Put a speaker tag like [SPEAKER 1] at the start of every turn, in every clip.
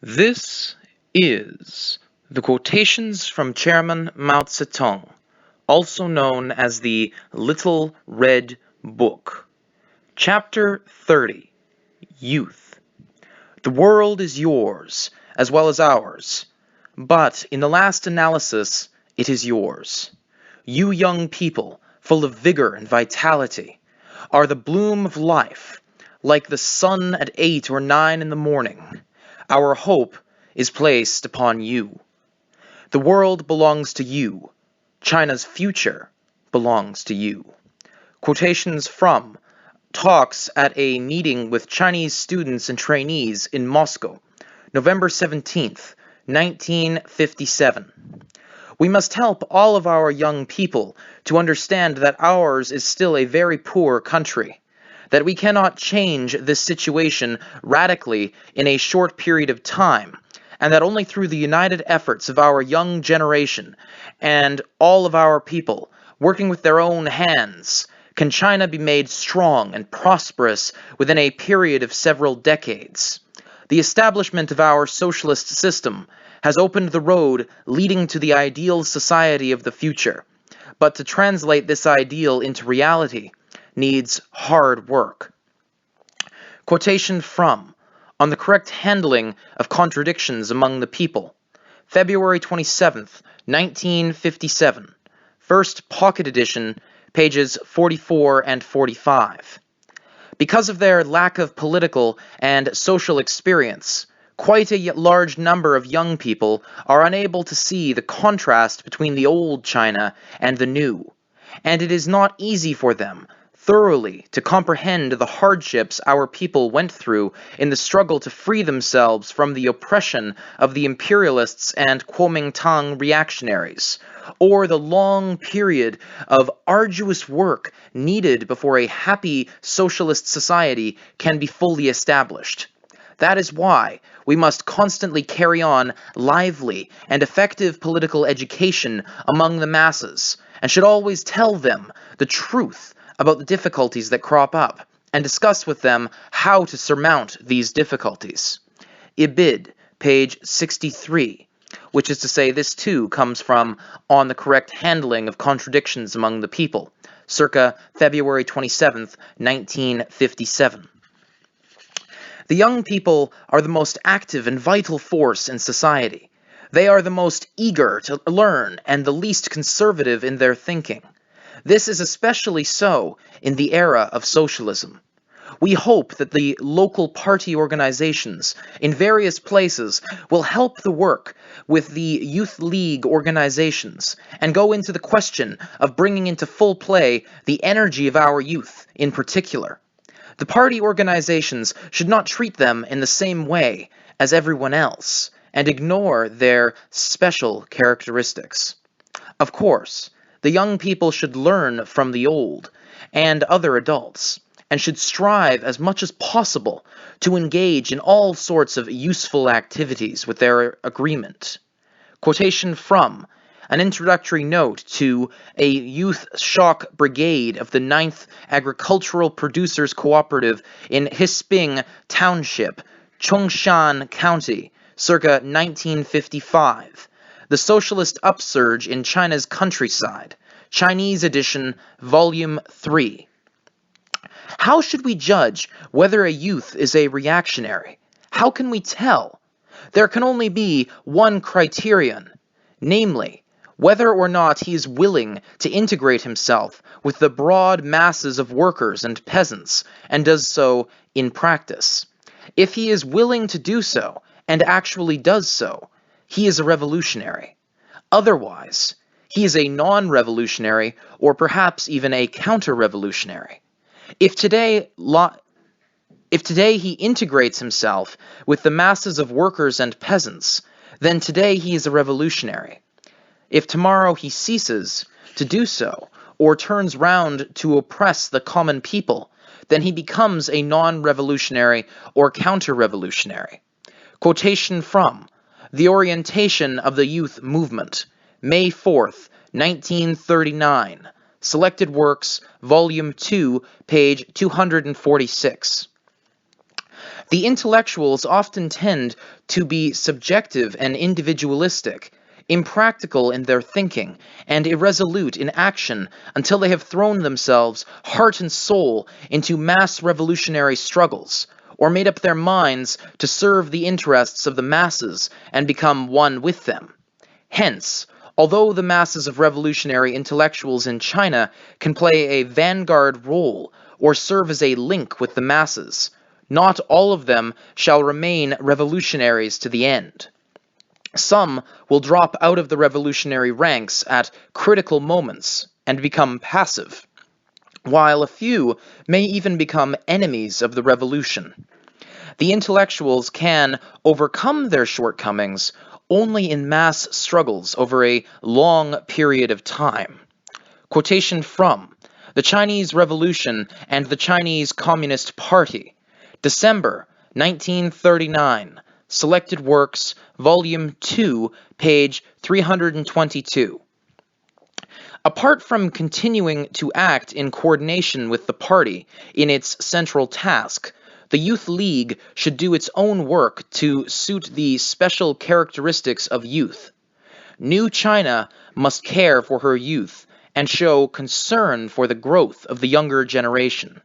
[SPEAKER 1] This is the Quotations from Chairman Mao Zedong, also known as the Little Red Book. Chapter 30, Youth. The world is yours, as well as ours, but in the last analysis, it is yours. You young people, full of vigor and vitality, are the bloom of life, like the sun at 8 or 9 in the morning. Our hope is placed upon you. The world belongs to you. China's future belongs to you. Quotations from Talks at a meeting with Chinese students and trainees in Moscow, November 17th, 1957. We must help all of our young people to understand that ours is still a very poor country, that we cannot change this situation radically in a short period of time, and that only through the united efforts of our young generation and all of our people, working with their own hands, can China be made strong and prosperous within a period of several decades. The establishment of our socialist system has opened the road leading to the ideal society of the future, but to translate this ideal into reality needs hard work. Quotation from On the Correct Handling of Contradictions Among the People, February 27th, 1957, First Pocket Edition, pages 44 and 45. Because of their lack of political and social experience, quite a large number of young people are unable to see the contrast between the old China and the new, and it is not easy for them thoroughly to comprehend the hardships our people went through in the struggle to free themselves from the oppression of the imperialists and Kuomintang reactionaries, or the long period of arduous work needed before a happy socialist society can be fully established. That is why we must constantly carry on lively and effective political education among the masses, and should always tell them the truth about the difficulties that crop up, and discuss with them how to surmount these difficulties. Ibid, page 63, which is to say this too comes from On the Correct Handling of Contradictions Among the People, circa February 27th, 1957. The young people are the most active and vital force in society. They are the most eager to learn and the least conservative in their thinking. This is especially so in the era of socialism. We hope that the local party organizations in various places will help the work with the youth league organizations and go into the question of bringing into full play the energy of our youth in particular. The party organizations should not treat them in the same way as everyone else and ignore their special characteristics. Of course, the young people should learn from the old and other adults, and should strive as much as possible to engage in all sorts of useful activities with their agreement. Quotation from An Introductory Note to a Youth Shock Brigade of the 9th Agricultural Producers Cooperative in Hisping Township, Chongshan County, circa 1955. The Socialist Upsurge in China's Countryside, Chinese edition, Volume 3. How should we judge whether a youth is a reactionary? How can we tell? There can only be one criterion, namely, whether or not he is willing to integrate himself with the broad masses of workers and peasants, and does so in practice. If he is willing to do so, and actually does so, he is a revolutionary. Otherwise, he is a non-revolutionary, or perhaps even a counter-revolutionary. If today he integrates himself with the masses of workers and peasants, then today he is a revolutionary. If tomorrow he ceases to do so, or turns round to oppress the common people, then he becomes a non-revolutionary or counter-revolutionary. Quotation from The Orientation of the Youth Movement, May 4th, 1939, Selected Works, Volume 2, page 246. The intellectuals often tend to be subjective and individualistic, impractical in their thinking, and irresolute in action until they have thrown themselves heart and soul into mass revolutionary struggles, or made up their minds to serve the interests of the masses and become one with them. Hence, although the masses of revolutionary intellectuals in China can play a vanguard role or serve as a link with the masses, not all of them shall remain revolutionaries to the end. Some will drop out of the revolutionary ranks at critical moments and become passive, while a few may even become enemies of the revolution. The intellectuals can overcome their shortcomings only in mass struggles over a long period of time. Quotation from The Chinese Revolution and the Chinese Communist Party, December 1939, Selected Works, Volume 2, page 322. Apart from continuing to act in coordination with the party in its central task, the Youth League should do its own work to suit the special characteristics of youth. New China must care for her youth and show concern for the growth of the younger generation.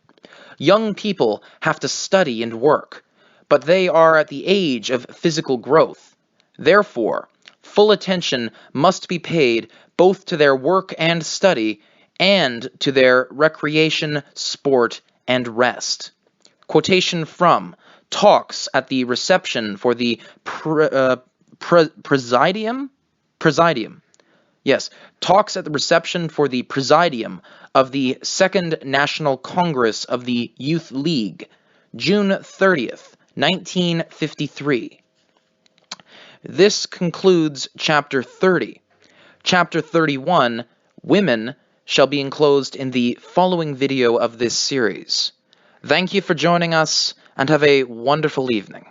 [SPEAKER 1] Young people have to study and work, but they are at the age of physical growth. Therefore, full attention must be paid both to their work and study and to their recreation, sport, and rest. Quotation from Talks at the Reception for the Presidium? Yes, Talks at the Reception for the Presidium of the Second National Congress of the Youth League, June 30th, 1953. This concludes Chapter 30. Chapter 31, Women, shall be enclosed in the following video of this series. Thank you for joining us, and have a wonderful evening.